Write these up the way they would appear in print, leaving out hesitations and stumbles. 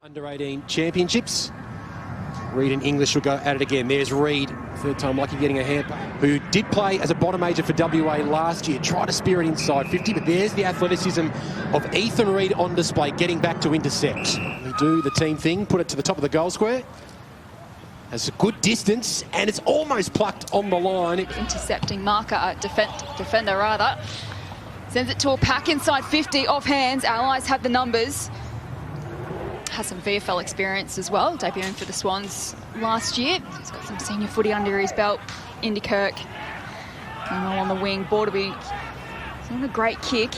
Under-18 championships. Reid and English will go at it again. There's Reid, third time lucky getting a hand, who did play as a bottom major for WA last year. Tried to spear it inside 50, but there's the athleticism of Ethan Reid on display, getting back to intercept. They do the team thing, put it to the top of the goal square. Has a good distance, and it's almost plucked on the line. Intercepting marker, defender rather. Sends it to a pack inside 50, off hands. Allies have the numbers. Has some VFL experience as well, debuting for the Swans last year. He's got some senior footy under his belt. Indy Kirk going all on the wing. Borderby on a great kick.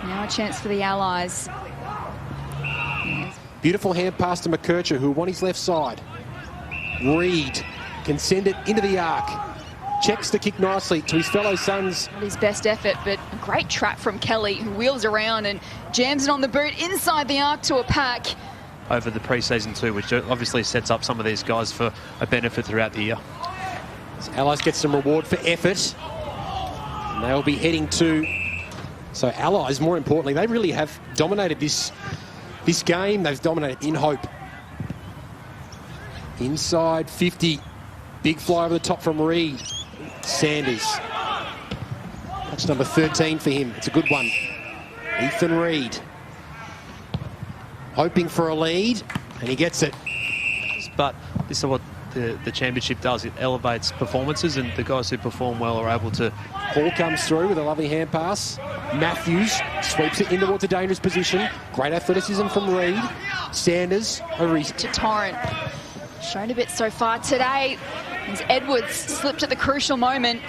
Now a chance for the Allies. Beautiful hand pass to McKercher, who won his left side. Reid can send it into the arc. Checks the kick nicely to his fellow sons. Not his best effort, but a great trap from Kelly, who wheels around and jams it on the boot inside the arc to a pack. Over the pre-season too, which obviously sets up some of these guys for a benefit throughout the year. So Allies get some reward for effort. And they'll be heading to... So Allies, more importantly, they really have dominated this game. They've dominated in hope. Inside 50. Big fly over the top from Reid. Sanders. Touch number 13 for him. It's a good one. Ethan Reid. Hoping for a lead, and he gets it. But this is what the championship does. It elevates performances, and the guys who perform well are able to... Ball comes through with a lovely hand pass. Matthews sweeps it in towards a dangerous position. Great athleticism from Reid. Sanders over his... To Torrent. Shown a bit so far today. As Edwards slipped at the crucial moment.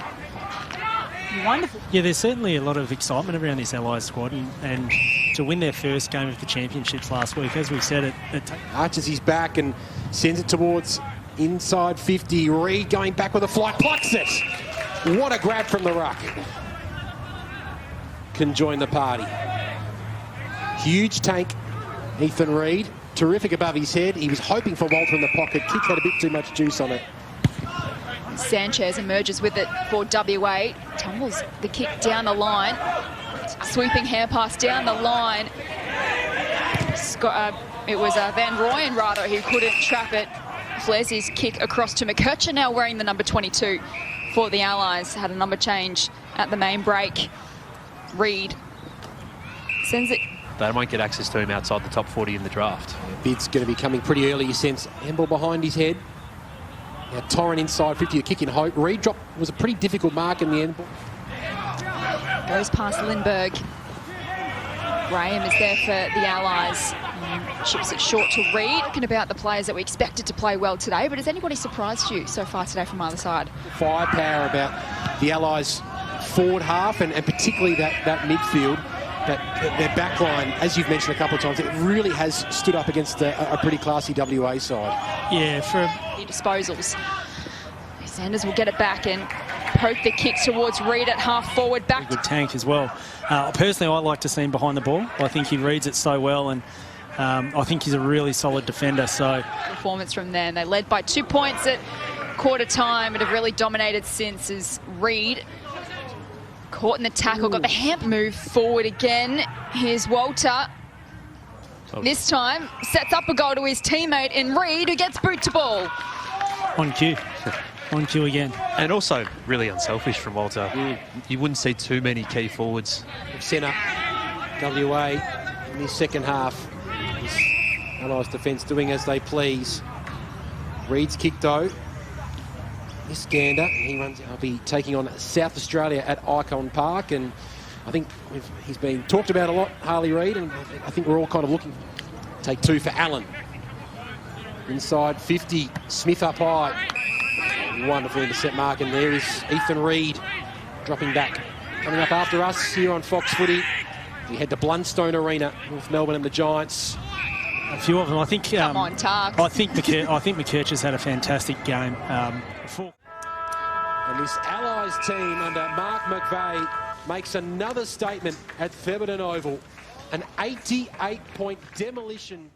Wonderful. Yeah, there's certainly a lot of excitement around this Allies squad, and to win their first game of the championships last week, as we said, it arches his back and sends it towards inside 50. Reid going back with a flight, plucks it. What a grab from the ruck. Can join the party. Huge tank, Ethan Reid. Terrific above his head. He was hoping for Walter in the pocket. Kick had a bit too much juice on it. Sanchez emerges with it for WA. Tumbles the kick down the line. Sweeping hand pass down the line. It was Van Rooyen, rather, who couldn't trap it. Flares his kick across to McKercher, now wearing the number 22 for the Allies. Had a number change at the main break. Reid sends it. They won't get access to him outside the top 40 in the draft. Bid's going to be coming pretty early, you sense. Handball behind his head. Now Torrent inside 50, a kick in hope. Reid drop was a pretty difficult mark in the end. Goes past Lindbergh. Graham is there for the Allies. Chips it short to Reid. Talking about the players that we expected to play well today, but has anybody surprised you so far today from either side? Firepower about the Allies' forward half, and particularly that midfield. Their back line, as you've mentioned a couple of times, it really has stood up against a pretty classy WA side. Yeah, for disposals. Sanders will get it back and poke the kick towards Reid at half forward. Back. Good tank as well. Personally, I like to see him behind the ball. I think he reads it so well, and I think he's a really solid defender. So performance from them. They led by 2 points at quarter time, but have really dominated since. As Reid caught in the tackle, got the hand move forward again. Here's Walter. This time sets up a goal to his teammate in Reid, who gets boot to ball. On cue. On cue again. And also really unselfish from Walter. You wouldn't see too many key forwards. Centre, WA in his second half. This Allies defence doing as they please. Reid's kick though. This gander, he runs. I'll be taking on South Australia at Icon Park, and I think he's been talked about a lot, Harley Reid, and I think we're all kind of looking. Take two for Allen. Inside 50, Smith up high. Wonderful intercept mark, and there is Ethan Reid dropping back. Coming up after us here on Fox Footy, we head to Blundstone Arena, North Melbourne and the Giants. A few of them, I think. Come on, Tarks. I think McKercher's had a fantastic game. And this Allies team under Mark McVeigh makes another statement at Thebarton Oval. An 88-point demolition.